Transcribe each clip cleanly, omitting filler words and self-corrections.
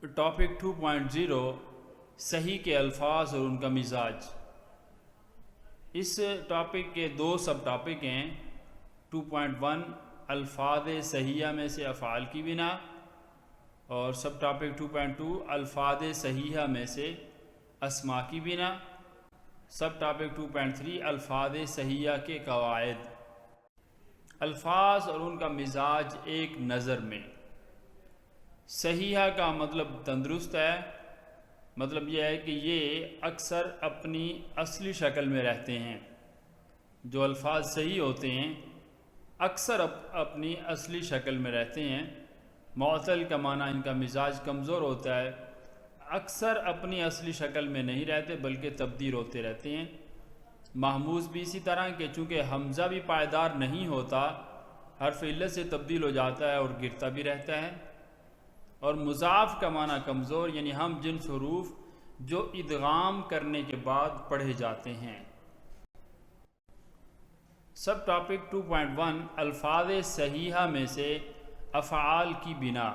Topic 2.0 صحیح کے الفاظ اور ان کا مزاج۔ اس ٹاپک کے دو سب ٹاپک ہیں۔ 2.1 الفاظ صحیحہ میں سے افعال کی بنا، اور سب ٹاپک 2.2 الفاظ صحیحہ میں سے اسماء کی بنا، سب ٹاپک 2.3 الفاظ صحیحہ کے قواعد۔ الفاظ اور ان کا مزاج ایک نظر میں۔ صحیحہ کا مطلب تندرست ہے، مطلب یہ ہے کہ یہ اکثر اپنی اصلی شکل میں رہتے ہیں۔ جو الفاظ صحیح ہوتے ہیں اکثر اپنی اصلی شکل میں رہتے ہیں۔ معتل کا معنی ان کا مزاج کمزور ہوتا ہے، اکثر اپنی اصلی شکل میں نہیں رہتے بلکہ تبدیل ہوتے رہتے ہیں۔ محموز بھی اسی طرح کہ چونکہ حمزہ بھی پائیدار نہیں ہوتا، حرف علت سے تبدیل ہو جاتا ہے اور گرتا بھی رہتا ہے۔ اور مضاف کا معنی کمزور، یعنی ہم جنس حروف جو ادغام کرنے کے بعد پڑھے جاتے ہیں۔ سب ٹاپک 2.1 الفاظ صحیحہ میں سے افعال کی بنا۔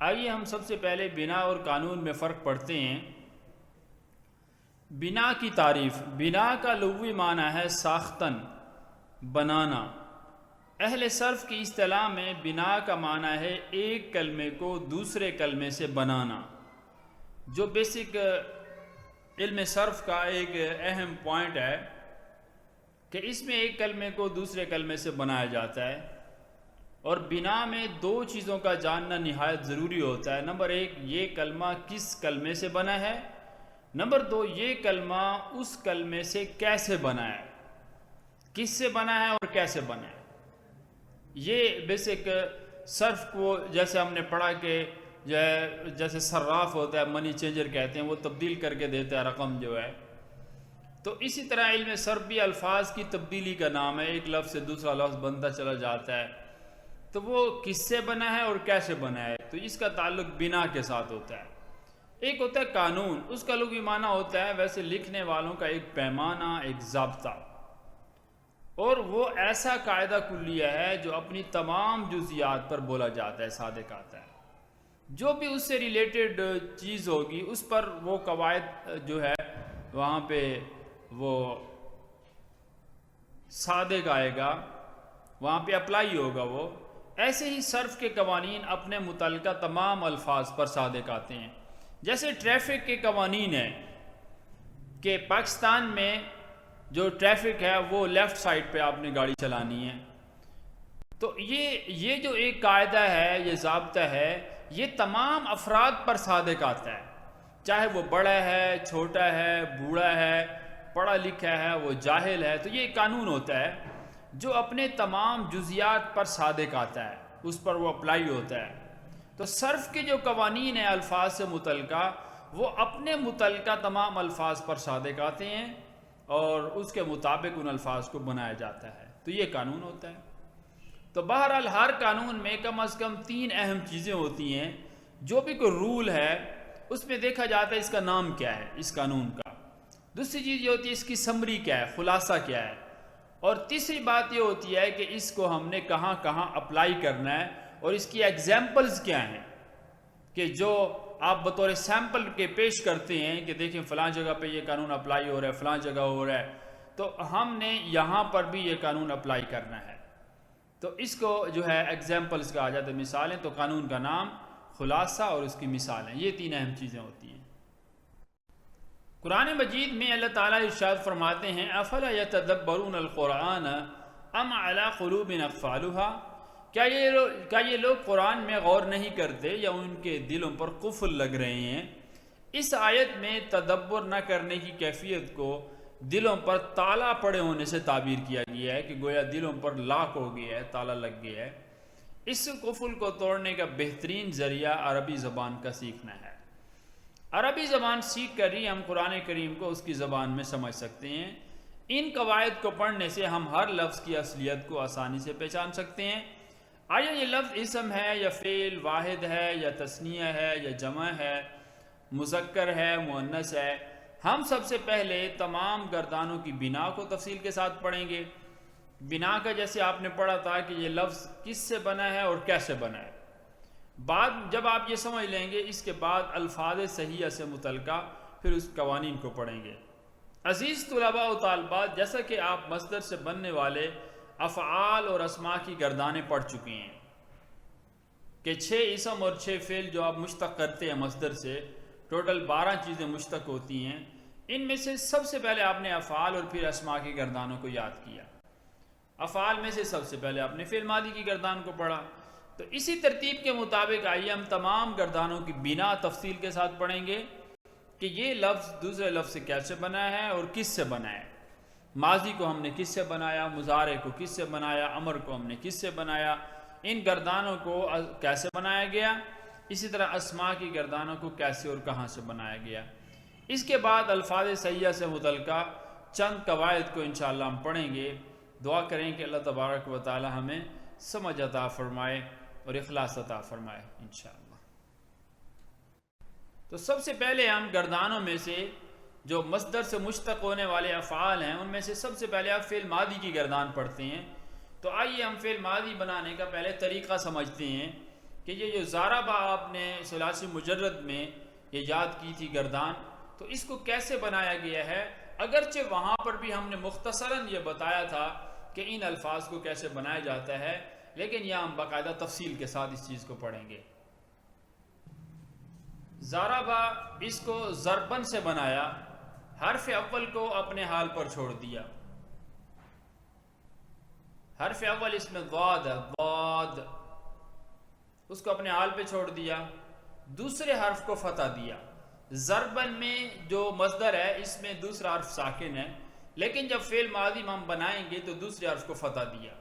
آئیے ہم سب سے پہلے بنا اور قانون میں فرق پڑھتے ہیں۔ بنا کی تعریف۔ بنا کا لغوی معنی ہے ساختن، بنانا۔ اہل صرف کی اصطلاح میں بنا کا معنی ہے ایک کلمے کو دوسرے کلمے سے بنانا، جو بیسک علم صرف کا ایک اہم پوائنٹ ہے کہ اس میں ایک کلمے کو دوسرے کلمے سے بنایا جاتا ہے۔ اور بنا میں دو چیزوں کا جاننا نہایت ضروری ہوتا ہے۔ نمبر ایک، یہ کلمہ کس کلمے سے بنا ہے۔ نمبر دو، یہ کلمہ اس کلمے سے کیسے بنا ہے، کس سے بنا ہے اور کیسے بنا ہے۔ یہ بیسک صرف کو جیسے ہم نے پڑھا کہ جیسے صراف ہوتا ہے، منی چینجر کہتے ہیں، وہ تبدیل کر کے دیتا ہے رقم جو ہے، تو اسی طرح علم صرف بھی الفاظ کی تبدیلی کا نام ہے۔ ایک لفظ سے دوسرا لفظ بنتا چلا جاتا ہے، تو وہ کس سے بنا ہے اور کیسے بنا ہے، تو اس کا تعلق بنا کے ساتھ ہوتا ہے۔ ایک ہوتا ہے قانون، اس کا لغوی معنی ہوتا ہے ویسے لکھنے والوں کا ایک پیمانہ، ایک ضابطہ، اور وہ ایسا قاعدہ کلیہ ہے جو اپنی تمام جزیات پر بولا جاتا ہے، صادق آتا ہے۔ جو بھی اس سے ریلیٹڈ چیز ہوگی اس پر وہ قواعد جو ہے وہاں پہ وہ صادق آئے گا، وہاں پہ اپلائی ہوگا وہ۔ ایسے ہی صرف کے قوانین اپنے متعلقہ تمام الفاظ پر صادق آتے ہیں۔ جیسے ٹریفک کے قوانین ہیں کہ پاکستان میں جو ٹریفک ہے وہ لیفٹ سائڈ پہ آپ نے گاڑی چلانی ہے، تو یہ جو ایک قاعدہ ہے، یہ ضابطہ ہے، یہ تمام افراد پر صادق آتا ہے، چاہے وہ بڑا ہے، چھوٹا ہے، بوڑھا ہے، پڑھا لکھا ہے، وہ جاہل ہے۔ تو یہ قانون ہوتا ہے جو اپنے تمام جزیات پر صادق آتا ہے، اس پر وہ اپلائی ہوتا ہے۔ تو صرف کے جو قوانین ہیں الفاظ سے متعلقہ، وہ اپنے متعلقہ تمام الفاظ پر صادق آتے ہیں اور اس کے مطابق ان الفاظ کو بنایا جاتا ہے، تو یہ قانون ہوتا ہے۔ تو بہرحال ہر قانون میں کم از کم 3 اہم چیزیں ہوتی ہیں۔ جو بھی کوئی رول ہے اس میں دیکھا جاتا ہے اس کا نام کیا ہے اس قانون کا، دوسری چیز یہ ہوتی ہے اس کی سمری کیا ہے، خلاصہ کیا ہے، اور تیسری بات یہ ہوتی ہے کہ اس کو ہم نے کہاں کہاں اپلائی کرنا ہے اور اس کی ایگزامپلز کیا ہیں، کہ جو آپ بطور سیمپل کے پیش کرتے ہیں کہ دیکھیں فلاں جگہ پہ یہ قانون اپلائی ہو رہا ہے، فلاں جگہ ہو رہا ہے، تو ہم نے یہاں پر بھی یہ قانون اپلائی کرنا ہے۔ تو اس کو جو ہے ایگزامپلز کہا جاتا ہے، مثالیں۔ تو قانون کا نام، خلاصہ اور اس کی مثالیں، یہ 3 اہم چیزیں ہوتی ہیں۔ قرآن مجید میں اللہ تعالیٰ ارشاد فرماتے ہیں افلا یتدبرون القرآن ام علی قلوب اقفالها، کیا یہ لوگ قرآن میں غور نہیں کرتے یا ان کے دلوں پر قفل لگ رہے ہیں۔ اس آیت میں تدبر نہ کرنے کی کیفیت کو دلوں پر تالا پڑے ہونے سے تعبیر کیا گیا ہے، کہ گویا دلوں پر لاک ہو گیا ہے، تالا لگ گیا ہے۔ اس قفل کو توڑنے کا بہترین ذریعہ عربی زبان کا سیکھنا ہے۔ عربی زبان سیکھ کر ہی ہم قرآن کریم کو اس کی زبان میں سمجھ سکتے ہیں۔ ان قواعد کو پڑھنے سے ہم ہر لفظ کی اصلیت کو آسانی سے پہچان سکتے ہیں۔ آیا یہ لفظ اسم ہے یا فعل واحد ہے یا تثنیہ ہے یا جمع ہے، مذکر ہے، مؤنث ہے۔ ہم سب سے پہلے تمام گردانوں کی بنا کو تفصیل کے ساتھ پڑھیں گے۔ بنا کا جیسے آپ نے پڑھا تھا کہ یہ لفظ کس سے بنا ہے اور کیسے بنا ہے۔ جب آپ یہ سمجھ لیں گے، اس کے بعد الفاظ صحیحہ سے متعلقہ پھر اس قوانین کو پڑھیں گے۔ عزیز طلباء و طالبات، جیسا کہ آپ مصدر سے بننے والے افعال اور اسماء کی گردانیں پڑھ چکے ہیں کہ 6 اسم اور 6 فعل جو آپ مشتق کرتے ہیں مصدر سے، ٹوٹل 12 چیزیں مشتق ہوتی ہیں۔ ان میں سے سب سے پہلے آپ نے افعال اور پھر اسماء کی گردانوں کو یاد کیا۔ افعال میں سے سب سے پہلے آپ نے فعل ماضی کی گردان کو پڑھا، تو اسی ترتیب کے مطابق آئیے ہم تمام گردانوں کی بنا تفصیل کے ساتھ پڑھیں گے کہ یہ لفظ دوسرے لفظ سے کیسے بنا ہے اور کس سے بنا ہے۔ ماضی کو ہم نے کس سے بنایا، مضارع کو کس سے بنایا، امر کو ہم نے کس سے بنایا، ان گردانوں کو کیسے بنایا گیا، اسی طرح اسماء کی گردانوں کو کیسے اور کہاں سے بنایا گیا۔ اس کے بعد الفاظ صحیحہ سے متعلقہ چند قواعد کو انشاءاللہ ہم پڑھیں گے۔ دعا کریں کہ اللہ تبارک و تعالی ہمیں سمجھ عطا فرمائے اور اخلاص عطا فرمائے انشاءاللہ۔ تو سب سے پہلے ہم گردانوں میں سے جو مصدر سے مشتق ہونے والے افعال ہیں ان میں سے سب سے پہلے آپ فعل ماضی کی گردان پڑھتے ہیں۔ تو آئیے ہم فعل ماضی بنانے کا پہلے طریقہ سمجھتے ہیں کہ یہ جو ضرب آپ نے ثلاثی مجرد میں یہ یاد کی تھی گردان، تو اس کو کیسے بنایا گیا ہے، اگرچہ وہاں پر بھی ہم نے مختصراً یہ بتایا تھا کہ ان الفاظ کو کیسے بنایا جاتا ہے، لیکن یہاں ہم باقاعدہ تفصیل کے ساتھ اس چیز کو پڑھیں گے۔ ضربہ اس کو ضربن سے بنایا، حرف اول کو اپنے حال پر چھوڑ دیا۔ حرف اول اس میں ضاد ہے، ضاد، اس کو اپنے حال پہ چھوڑ دیا، دوسرے حرف کو فتح دیا۔ ضربن میں جو مصدر ہے اس میں دوسرا حرف ساکن ہے، لیکن جب فعل ماضی ہم بنائیں گے تو دوسرے حرف کو فتح دیا،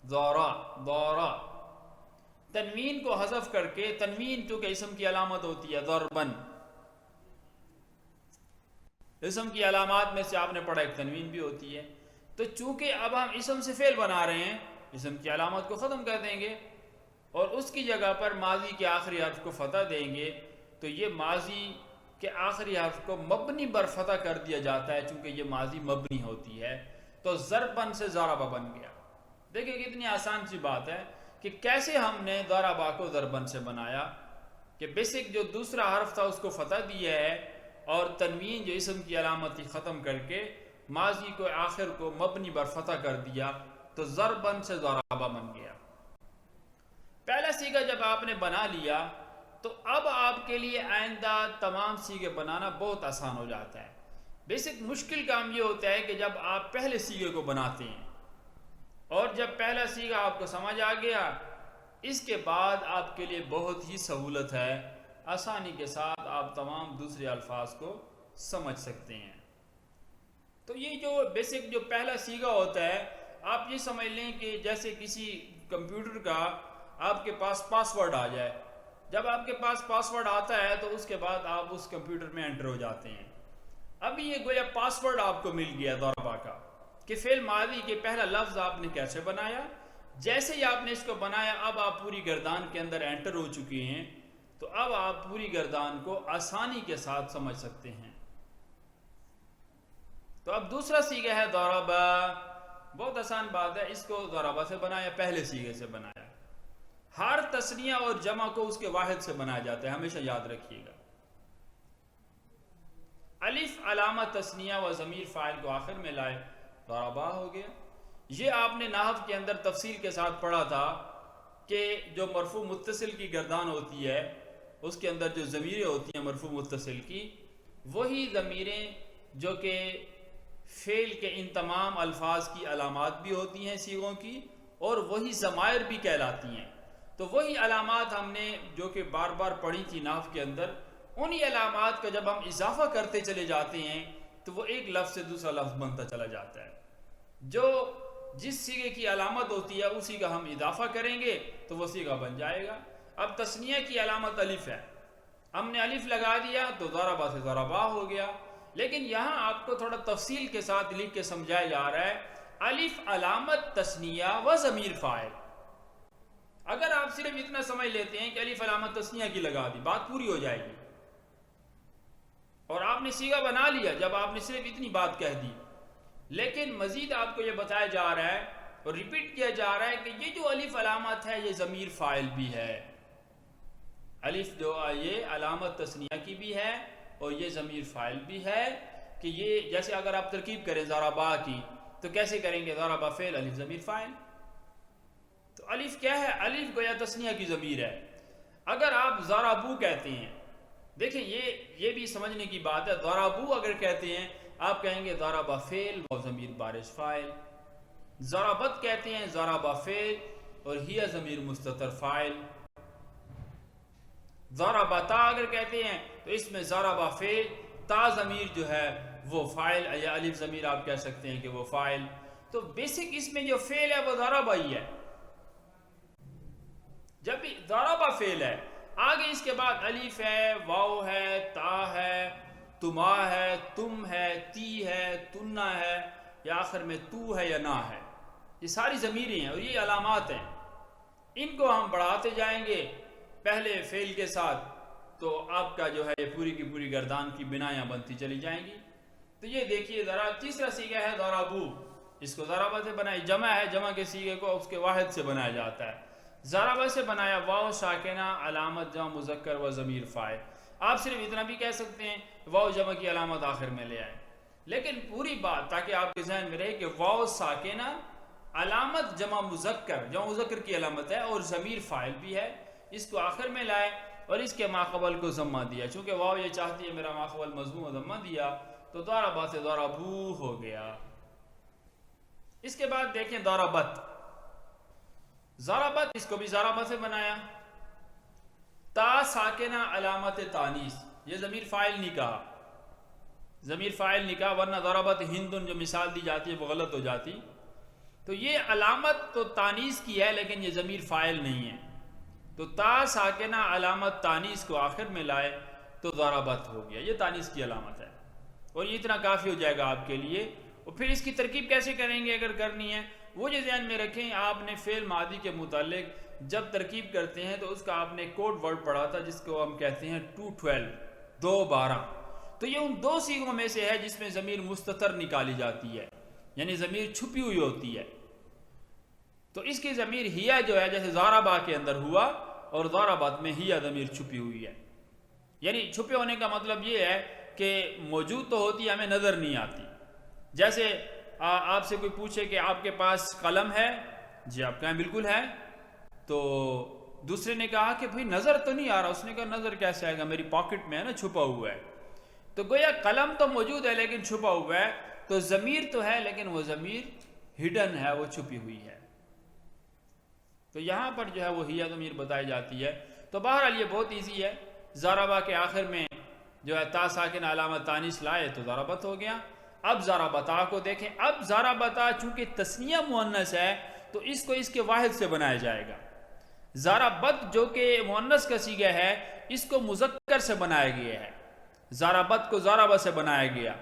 ضارا ضارا۔ تنوین کو حذف کر کے، تنوین چونکہ اسم کی علامت ہوتی ہے ضربن، اسم کی علامات میں سے آپ نے پڑھا ایک تنوین بھی ہوتی ہے، تو چونکہ اب ہم اسم سے فعل بنا رہے ہیں، اسم کی علامت کو ختم کر دیں گے اور اس کی جگہ پر ماضی کے آخری حرف کو فتح دیں گے، تو یہ ماضی کے آخری حرف کو مبنی بر فتح کر دیا جاتا ہے، چونکہ یہ ماضی مبنی ہوتی ہے، تو ضربن سے ضربہ بن گیا۔ دیکھیں کتنی آسان سی بات ہے کہ کیسے ہم نے ضربہ کو ضربن سے بنایا، کہ بیسک جو دوسرا حرف تھا اس کو فتح دیا ہے اور تنوین جو اسم کی علامت تھی ختم کر کے ماضی کو آخر کو مبنی بر فتح کر دیا، تو ضربن سے ضربہ بن گیا۔ پہلا صیغہ جب آپ نے بنا لیا تو اب آپ کے لیے آئندہ تمام صیغے بنانا بہت آسان ہو جاتا ہے۔ بیسک مشکل کام یہ ہوتا ہے کہ جب آپ پہلے صیغے کو بناتے ہیں اور جب پہلا صیغہ آپ کو سمجھ آ گیا، اس کے بعد آپ کے لیے بہت ہی سہولت ہے، آسانی کے ساتھ آپ تمام دوسرے الفاظ کو سمجھ سکتے ہیں۔ تو یہ جو بیسک جو پہلا صیغہ ہوتا ہے، آپ یہ سمجھ لیں کہ جیسے کسی کمپیوٹر کا آپ کے پاس پاسورڈ آ جائے، جب آپ کے پاس پاسورڈ آتا ہے تو اس کے بعد آپ اس کمپیوٹر میں انٹر ہو جاتے ہیں۔ ابھی یہ گویا پاسورڈ آپ کو مل گیا ضربہ کا، کہ فعل ماضی کے پہلا لفظ آپ نے کیسے بنایا، جیسے ہی آپ نے اس کو بنایا اب آپ پوری گردان کے اندر انٹر ہو چکے ہیں، تو اب آپ پوری گردان کو آسانی کے ساتھ سمجھ سکتے ہیں۔ تو اب دوسرا صیغہ ہے ضربہ، بہت آسان بات ہے، اس کو ضربہ سے بنایا، پہلے صیغے سے بنایا۔ ہر تثنیہ اور جمع کو اس کے واحد سے بنایا جاتا ہے، ہمیشہ یاد رکھیے گا۔ الف علامہ تثنیہ و ضمیر فاعل کو آخر میں لائے، ضربہ ہو گیا۔ یہ آپ نے نحو کے اندر تفصیل کے ساتھ پڑھا تھا کہ جو مرفوع متصل کی گردان ہوتی ہے اس کے اندر جو ضمیریں ہوتی ہیں مرفوع متصل کی، وہی ضمیریں جو کہ فعل کے ان تمام الفاظ کی علامات بھی ہوتی ہیں صیغوں کی، اور وہی ضمائر بھی کہلاتی ہیں۔ تو وہی علامات ہم نے جو کہ بار بار پڑھی تھی نحو کے اندر، انہی علامات کا جب ہم اضافہ کرتے چلے جاتے ہیں تو وہ ایک لفظ سے دوسرا لفظ بنتا چلا جاتا ہے۔ جو جس صیغے کی علامت ہوتی ہے اسی کا ہم اضافہ کریں گے تو وہ صیغہ بن جائے گا۔ اب تثنیہ کی علامت الف ہے، ہم نے الف لگا دیا تو ضربہ سے ضربہ ہو گیا، لیکن یہاں آپ کو تھوڑا تفصیل کے ساتھ لکھ کے سمجھایا جا رہا ہے الف علامت تثنیہ و ضمیر فاعل۔ اگر آپ صرف اتنا سمجھ لیتے ہیں کہ الف علامت تثنیہ کی لگا دی، بات پوری ہو جائے گی اور آپ نے صیغہ بنا لیا جب آپ نے صرف اتنی بات کہہ دی۔ لیکن مزید آپ کو یہ بتایا جا رہا ہے اور ریپیٹ کیا جا رہا ہے کہ یہ جو الف علامت ہے یہ ضمیر فاعل بھی ہے۔ الف جو یہ علامت تثنیہ کی بھی ہے اور یہ ضمیر فاعل بھی ہے کہ یہ جیسے اگر آپ ترکیب کریں ضربا کی تو کیسے کریں گے؟ ضربا فعل الف ضمیر فاعل. تو الف کیا ہے؟ الف گویا تثنیہ کی ضمیر ہے. اگر آپ ضربو کہتے ہیں، دیکھیں یہ بھی سمجھنے کی بات ہے. ضربو اگر کہتے ہیں آپ کہیں گے ضربا فعل و ضمیر بارش فاعل. ضربت کہتے ہیں ضربا فعل اور ہی ضمیر مستتر فاعل. ضربتا اگر کہتے ہیں تو اس میں ضربا فعل، تا ضمیر جو ہے وہ فاعل، یا الف ضمیر آپ کہہ سکتے ہیں کہ وہ فاعل. تو بیسک اس میں جو فعل ہے وہ ضربا ہی ہے. جب بھی ضربا فعل ہے، آگے اس کے بعد الف ہے، واو ہے، تا ہے، تما ہے، تم ہے، تی ہے، تنا ہے، یا آخر میں تو ہے یا نا ہے. یہ ساری ضمیریں ہیں اور یہ علامات ہیں. ان کو ہم بڑھاتے جائیں گے پہلے فعل کے ساتھ تو آپ کا جو ہے یہ پوری کی پوری گردان کی بنایاں بنتی چلی جائیں گی. تو یہ دیکھیے ذرا تیسرا سیغہ ہے ضربو. اس کو ضربہ سے بنائی، جمع ہے، جمع کے سیغے کو اس کے واحد سے بنایا جاتا ہے. ضربہ سے بنایا واو ساکنہ علامت جمع مذکر و ضمیر فاعل. آپ صرف اتنا بھی کہہ سکتے ہیں واو جمع کی علامت آخر میں لے آئیں، لیکن پوری بات تاکہ آپ کے ذہن میں رہے کہ واو ساکنہ علامت جمع مذکر کی علامت ہے اور ضمیر فاعل بھی ہے، اس کو آخر میں لائے اور اس کے ماقبل کو ضمہ دیا. چونکہ واو یہ چاہتی ہے میرا ماقبل مضموم و ضمہ دیا تو ضربا سے ضربو ہو گیا. اس کے بعد دیکھیں ضربت. ضربت اس کو بھی ضربہ سے بنایا. تا ساکنہ علامت تانیث، یہ ضمیر فاعل نہیں کہا، ضمیر فاعل نہیں کہا، ورنہ ضربت ہندن جو مثال دی جاتی ہے وہ غلط ہو جاتی. تو یہ علامت تو تانیث کی ہے لیکن یہ ضمیر فاعل نہیں ہے. تو تا ساکنہ علامت تانیث کو آخر میں لائے تو ضربت ہو گیا. یہ تانیث کی علامت ہے اور یہ اتنا کافی ہو جائے گا آپ کے لیے. اور پھر اس کی ترکیب کیسے کریں گے اگر کرنی ہے وہ جو ذہن میں رکھیں، آپ نے فعل ماضی کے متعلق جب ترکیب کرتے ہیں تو اس کا آپ نے کوڈ ورڈ پڑھا تھا جس کو ہم کہتے ہیں 212، 212. تو یہ ان دو سیغوں میں سے ہے جس میں ضمیر مستتر نکالی جاتی ہے، یعنی ضمیر چھپی ہوئی ہوتی ہے. تو اس کی ضمیر ہیا جو ہے جیسے ضربا کے اندر ہوا اور ضربت میں ہیا ضمیر چھپی ہوئی ہے. یعنی چھپے ہونے کا مطلب یہ ہے کہ موجود تو ہوتی ہے ہمیں نظر نہیں آتی. جیسے آپ سے کوئی پوچھے کہ آپ کے پاس قلم ہے، جی آپ کہیں بالکل ہے، تو دوسرے نے کہا کہ بھئی نظر تو نہیں آ رہا. اس نے کہا نظر کیسے آئے گا، میری پاکٹ میں ہے نا، چھپا ہوا ہے. تو گویا قلم تو موجود ہے لیکن چھپا ہوا ہے. تو ضمیر تو ہے لیکن وہ ضمیر ہڈن ہے، وہ چھپی ہوئی ہے. تو یہاں پر جو ہے وہ ہیا ضمیر بتائی جاتی ہے. تو بہرحال یہ بہت ایزی ہے. ضربہ کے آخر میں جو ہے تا ساکن علامت تانیث لائے تو ضربت ہو گیا. اب ضربتا کو دیکھیں. اب ضربتا چونکہ تثنیہ مؤنث ہے تو اس کو اس کے واحد سے بنایا جائے گا. ضربت جو کہ مؤنث کا صیغہ ہے اس کو مذکر سے بنایا گیا ہے. ضربت کو ضربہ سے بنایا گیا.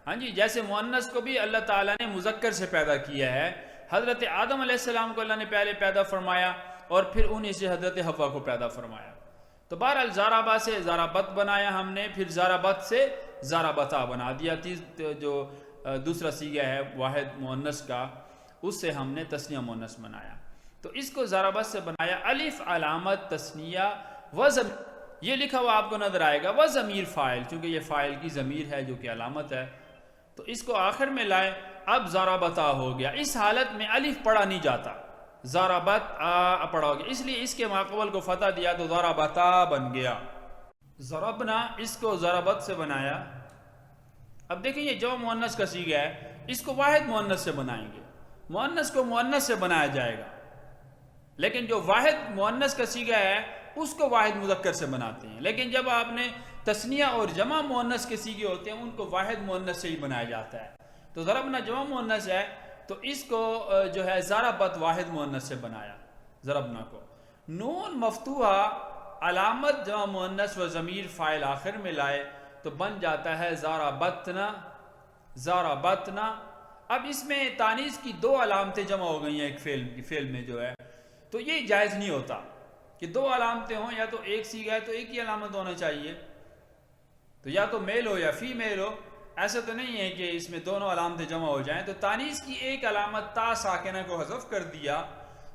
ہاں جی، جیسے مؤنث کو بھی اللہ تعالیٰ نے مذکر سے پیدا کیا ہے. حضرت آدم علیہ السلام کو اللہ نے پہلے پیدا فرمایا اور پھر انہی سے حضرت حوا کو پیدا فرمایا. تو بہرحال ضربہ سے ضربت بنایا ہم نے، پھر ضربت سے ضربتا بنا دیا. جو دوسرا صیغہ ہے واحد مؤنث کا اس سے ہم نے تثنیہ مؤنث بنایا. تو اس کو ضربت سے بنایا. الف علامت تثنیہ و ضمیر، یہ لکھا ہوا آپ کو نظر آئے گا، و ضمیر فاعل، چونکہ یہ فاعل کی ضمیر ہے جو کہ علامت ہے. تو اس کو آخر میں لائے. اب ضربتا ہو گیا. اس حالت میں الف پڑھا نہیں جاتا، ضربت پڑھا ہو گیا، اس لیے اس کے ماقبل کو فتح دیا تو ضربتا بن گیا. ضربنا اس کو ضربت سے بنایا. اب دیکھیں یہ جو مؤنث کا صیغہ ہے اس کو واحد مؤنث سے بنائیں گے. مؤنث کو مؤنث سے بنایا جائے گا، لیکن جو واحد مؤنث کا صیغہ ہے اس کو واحد مذکر سے بناتے ہیں. لیکن جب آپ نے تثنیہ اور جمع مؤنث کے صیغے ہوتے ہیں ان کو واحد مؤنث سے ہی بنایا جاتا ہے. تو ضربنا جمع مؤنث ہے تو اس کو جو ہے ضربت واحد مؤنث سے بنایا. ضربنا کو نون مفتوحہ علامت جمع مؤنث و ضمیر فاعل آخر میں لائے تو بن جاتا ہے ضربتنا. ضربتنا. اب اس میں تانیث کی دو علامتیں جمع ہو گئی ہیں ایک فعل میں جو ہے، تو یہ جائز نہیں ہوتا کہ دو علامتیں ہوں. یا تو ایک صیغہ ہے تو ایک ہی علامت ہونا چاہیے، تو یا تو میل ہو یا فی میل ہو. ایسا تو نہیں ہے کہ اس میں دونوں علامتیں جمع ہو جائیں. تو تانیث کی ایک علامت تا ساکنہ کو حذف کر دیا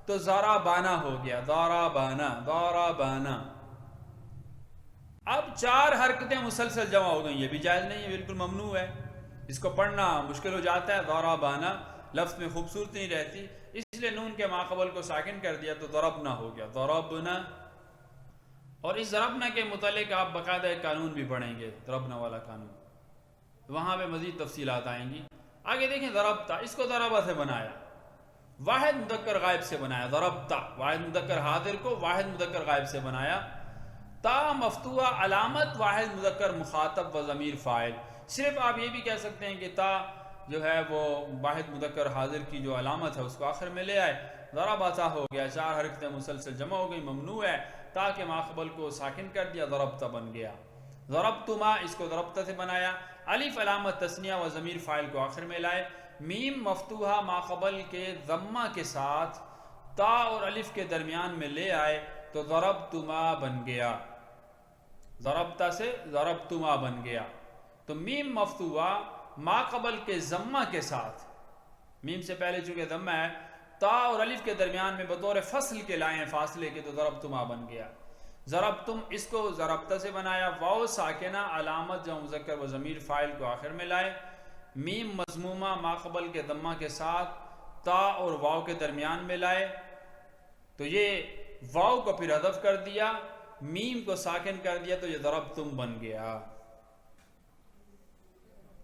تو ضربانا ہو گیا. ضربانا. ضربانا. 4 حرکتیں مسلسل جمع ہو گئیں، یہ بھی جائز نہیں ہے، بالکل ممنوع ہے، اس کو پڑھنا مشکل ہو جاتا ہے، ضربنا لفظ میں خوبصورتی نہیں رہتی، اس لیے نون کے ماقبل کو ساکن کر دیا تو ضربنا ہو گیا، ضربنا۔ اور اس ضربنا کے متعلق آپ باقاعدہ ایک قانون بھی پڑھیں گے، ضربنا والا قانون، وہاں پہ مزید تفصیلات آئیں گی۔ آگے دیکھیں ضربتا، اس کو ضربہ سے بنایا، واحد مذکر غائب سے بنایا، ضربتا واحد مذکر حاضر کو واحد مذکر غائب سے بنایا، تا مفتوحہ علامت واحد مذکر مخاطب و ضمیر فاعل، صرف آپ یہ بھی کہہ سکتے ہیں کہ تا جو ہے وہ واحد مذکر حاضر کی جو علامت ہے اس کو آخر میں لے آئے، ضربتا ہو گیا، 4 حرکتیں مسلسل جمع ہو گئی، ممنوع ہے، تا کے ماقبل کو ساکن کر دیا، ضربتا بن گیا، ضربتما اس کو ضربتا سے بنایا، الف علامت تثنیہ و ضمیر فاعل کو آخر میں لائے، میم مفتوحہ ماقبل کے ضمہ کے ساتھ تا اور الف کے درمیان میں لے آئے تو ضربتما بن گیا، ضربتا سے ضربتما بن گیا۔ تو میم مفتوحہ ماقبل کے ضمہ کے ساتھ، میم سے پہلے چونکہ ضمہ ہے، تا اور الف کے درمیان میں بطور فصل کے لائیں فاصلے کے، تو ضربتما بن گیا، ضربتم اس کو ضربتا سے بنایا، واو ساکنہ علامت جمع مذکر و ضمیر فاعل کو آخر میں لائے، میم مضمومہ ماقبل کے ضمہ کے ساتھ تا اور واو کے درمیان میں لائے، تو یہ واو کو پھر حذف کر دیا، میم کو ساکن کر دیا، تو یہ ضربتم بن گیا۔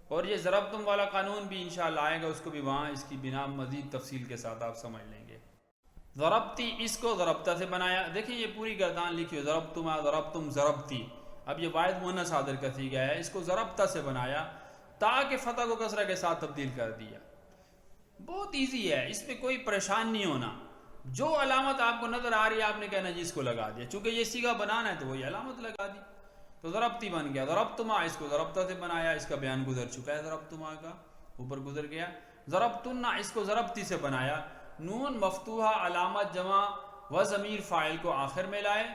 اور یہ ضربتم والا قانون بھی انشاءاللہ آئے گا، اس کو بھی وہاں اس کی بنا مزید تفصیل کے ساتھ آپ سمجھ لیں گے۔ ضربتی اس کو ضربتا سے بنایا، دیکھیں یہ پوری گردان لکھی ہو، ضربتما ضربتم ضربتی، اب یہ واحد مؤنث حاضر کا صیغہ ہے، اس کو ضربتا سے بنایا، تا کے فتح کو کسرہ کے ساتھ تبدیل کر دیا، بہت ایزی ہے، اس پہ کوئی پریشان نہیں ہونا، جو علامت آپ کو نظر آ رہی ہے آپ نے کہنا جی اس کو لگا دیا، چونکہ یہ صیغہ بنانا ہے تو وہی علامت لگا دی، تو ضربتی بن گیا۔ ضربتما اس کو ضربتا سے بنایا، اس کا بیان گزر چکا ہے، ضربتما کا اوپر گزر گیا۔ ضربتنا اس کو ضربتی سے بنایا، نون مفتوحہ علامت جمع و ضمیر فاعل کو آخر میں لائے،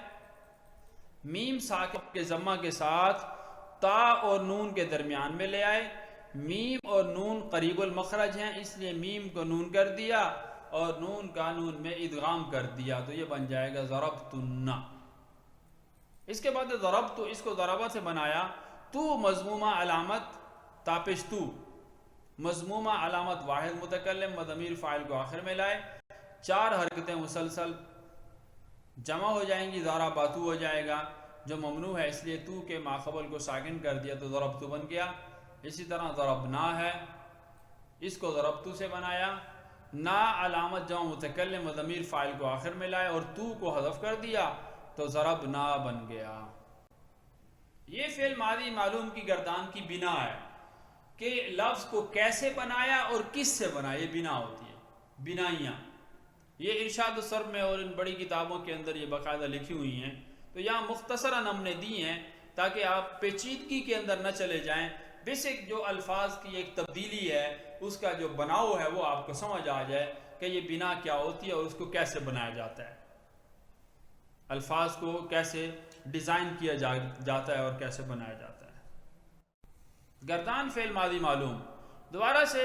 میم ساکن کے ضمہ کے ساتھ تا اور نون کے درمیان میں لے آئے، میم اور نون قریب المخرج ہیں اس لیے میم کو نون کر دیا اور نون کا نون میں ادغام کر دیا، تو یہ بن جائے گا ضربتنا۔ اس کے بعد ضربتو اس کو ضربہ سے بنایا، تو مضمومہ علامت تاپش تو، مضمومہ علامت واحد متکلم و ضمیر فاعل کو آخر میں لائے، 4 حرکتیں مسلسل جمع ہو جائیں گی، ضرباتو ہو جائے گا، جو ممنوع ہے اس لیے تو کے ماقبل کو ساکن کر دیا تو ضربتو بن گیا۔ اسی طرح ضربنا ہے، اس کو ضربتو سے بنایا، نا علامت جمع متکلم و ضمیر فاعل کو آخر میں لائے اور تو کو حذف کر دیا تو ضربنا بن گیا۔ یہ فعل ماضی معلوم کی گردان کی بنا ہے کہ لفظ کو کیسے بنایا اور کس سے بنایا، یہ بنا ہوتی ہے، بنائیاں، یہ ارشاد الصرف میں اور ان بڑی کتابوں کے اندر یہ باقاعدہ لکھی ہوئی ہیں، تو یہاں مختصراً ہم نے دی ہیں تاکہ آپ پیچیدگی کے اندر نہ چلے جائیں، بیسک جو الفاظ کی ایک تبدیلی ہے اس کا جو بناؤ ہے وہ آپ کو سمجھ آ جائے کہ یہ بنا کیا ہوتی ہے اور اس کو کیسے بنایا جاتا ہے، الفاظ کو کیسے ڈیزائن کیا جاتا ہے اور کیسے بنایا جاتا ہے۔ گردان فعل ماضی معلوم دوبارہ سے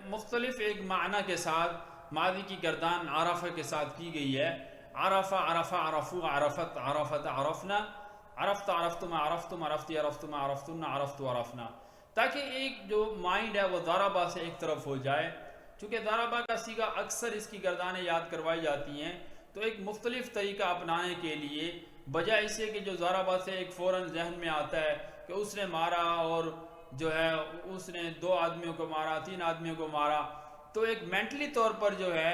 مختلف ایک معنی کے ساتھ ماضی کی گردان عرفہ کے ساتھ کی گئی ہے، عرفہ عرفہ عرفو عرفت عرفت عرفنا، عرفت عرفتم عرفتم عرفتی عرفتم عرفتن عرفت عرفنا، تاکہ ایک جو مائنڈ ہے وہ ضربہ سے ایک طرف ہو جائے، چونکہ ضربہ کا صیغہ اکثر اس کی گردانیں یاد کروائی جاتی ہیں، تو ایک مختلف طریقہ اپنانے کے لیے بجائے اسے کہ جو ضربہ سے ایک فوراً ذہن میں آتا ہے کہ اس نے مارا اور جو ہے اس نے 2 آدمیوں کو مارا 3 آدمیوں کو مارا، تو ایک مینٹلی طور پر جو ہے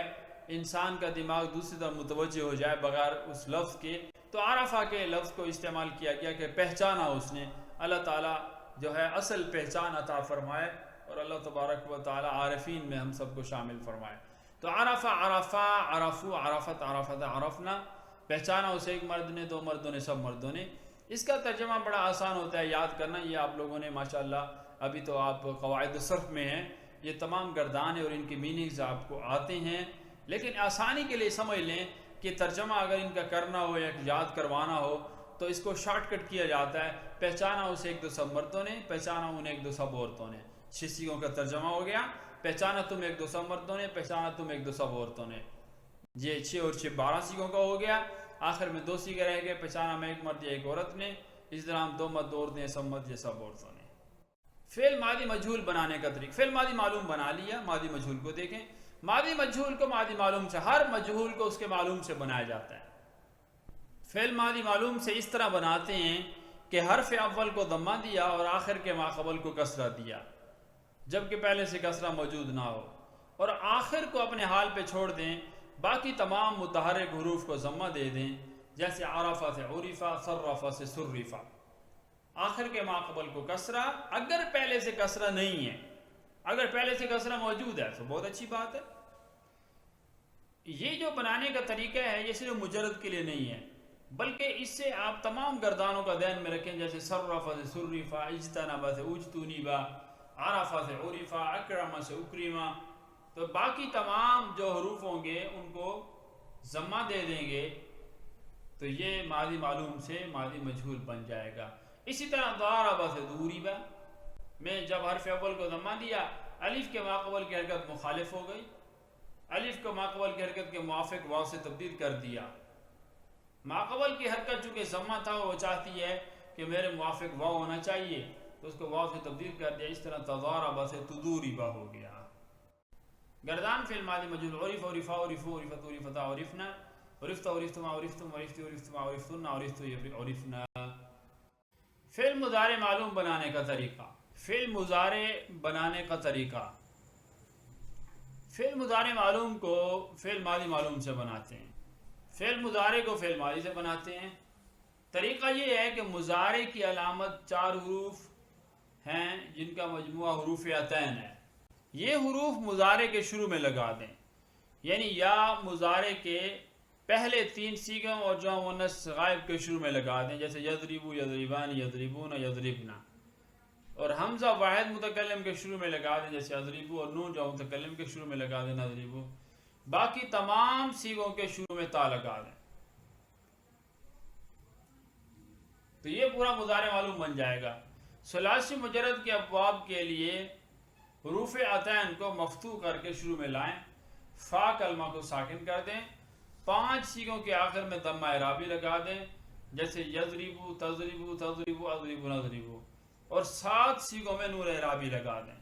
انسان کا دماغ دوسری طرف متوجہ ہو جائے بغیر اس لفظ کے، تو عرفہ کے لفظ کو استعمال کیا گیا کہ پہچانا اس نے، اللہ تعالیٰ جو ہے اصل پہچان عطا فرمائے اور اللہ تبارک و تعالیٰ عارفین میں ہم سب کو شامل فرمائے۔ تو عرفہ عرفہ عرفو عرفت عرفت عرفنا، پہچانا اسے ایک مرد نے 2 مردوں نے سب مردوں نے۔ اس کا ترجمہ بڑا آسان ہوتا ہے یاد کرنا، یہ آپ لوگوں نے ماشاءاللہ ابھی تو آپ قواعد صرف میں ہیں، یہ تمام گردان اور ان کے میننگز آپ کو آتے ہیں، لیکن آسانی کے لیے سمجھ لیں کہ ترجمہ اگر ان کا کرنا ہو یا یاد کروانا ہو تو اس کو شارٹ کٹ کیا جاتا ہے، پہچانا اسے 1 2 سب مردوں نے، پہچانا انہیں 1 2 سب عورتوں نے، 6 صیغوں کا ترجمہ ہو گیا، پہچانا تم 1 2 سب مردوں نے، پہچانا تم 1 2 سب عورتوں نے، یہ 6 اور 6 12 صیغوں کا ہو گیا، آخر میں 2 صیغے رہ گئے، پہچانا میں 1 مرد یا 1 عورت نے، اس طرح ہم دومت دوڑتے ہیں سمت یہ سب عورتوں نے۔ فعل ماضی مجہول بنانے کا طریقہ، فعل ماضی معلوم بنا لیا، ماضی مجہول کو دیکھیں۔ ماضی مجہول کو ماضی معلوم سے، ہر مجہول کو اس کے معلوم سے بنایا جاتا ہے۔ فعل ماضی معلوم سے اس طرح بناتے ہیں کہ حرف اول کو ضمہ دیا اور آخر کے ماقبل کو کسرہ دیا، جبکہ پہلے سے کسرہ موجود نہ ہو، اور آخر کو اپنے حال پہ چھوڑ دیں، باقی تمام متحرک حروف کو ضمہ دے دیں، جیسے عرفہ سے عرفہ، صرفہ سے صرفہ۔ آخر کے ماقبل کو کسرہ، اگر پہلے سے کسرہ نہیں ہے، اگر پہلے سے کسرہ موجود ہے تو بہت اچھی بات ہے۔ یہ جو بنانے کا طریقہ ہے یہ صرف مجرد کے لیے نہیں ہے، بلکہ اس سے آپ تمام گردانوں کا ذہن میں رکھیں، جیسے صرفہ سے صرفہ، اجتنبہ سے اجتنبہ، عرفہ سے عرفہ، اکرمہ سے اکرمہ، تو باقی تمام جو حروف ہوں گے ان کو ضمہ دے دیں گے تو یہ ماضی معلوم سے ماضی مجہول بن جائے گا۔ اسی طرح ضربہ سے ضربہ میں جب حرف اول کو ضمہ دیا، الف کے ماقبل کی حرکت مخالف ہو گئی، الف کو ماقبل کی حرکت کے موافق واو سے تبدیل کر دیا۔ ماقبل کی حرکت چونکہ ضمہ تھا، وہ چاہتی ہے کہ میرے موافق واو ہونا چاہیے، تو اس کو واو سے تبدیل کر دیا، اس طرح تضارب سے تضورب ہو گیا۔ گردان فعل ماضی مجہول عرف، عرفہ، عرفو، عرفت، عرفتا، عرفنا، عرفت، عرفتما، عرفتم، عرفتی، عرفتما، عرفتن، عرفتو، عرفنا۔ فعل مضارع معلوم بنانے کا طریقہ، فعل مضارع بنانے کا طریقہ، فعل مضارع معلوم کو فعل ماضی معلوم سے بناتے ہیں، فعل مضارع کو فعل ماضی سے بناتے ہیں۔ طریقہ یہ ہے کہ مضارع کی علامت 4 حروف ہیں جن کا مجموعہ حروف عطین ہے، یہ حروف مضارع کے شروع میں لگا دیں، یعنی یا مضارع کے پہلے 3 صیغوں اور جو مؤنث غائب کے شروع میں لگا دیں، جیسے یضربو، یضربان، یضربون، یضربنا، اور حمزہ واحد متکلم کے شروع میں لگا دیں، جیسے یضربو، اور نون جو متکلم کے شروع میں لگا دیں، نضربو۔ باقی تمام صیغوں کے شروع میں تا لگا دیں، تو یہ پورا مضارع معلوم بن جائے گا۔ ثلاثی مجرد کے ابواب کے لیے حروف عطین کو مفتوح کر کے شروع میں لائیں، فا کلمہ کو ساکن کر دیں، 5 صیغوں کے آخر میں ضمہ اعرابی لگا دیں، جیسے یضربو، تضربو، تضربو، اضربو، نضربو، اور 7 صیغوں میں نون اعرابی لگا دیں۔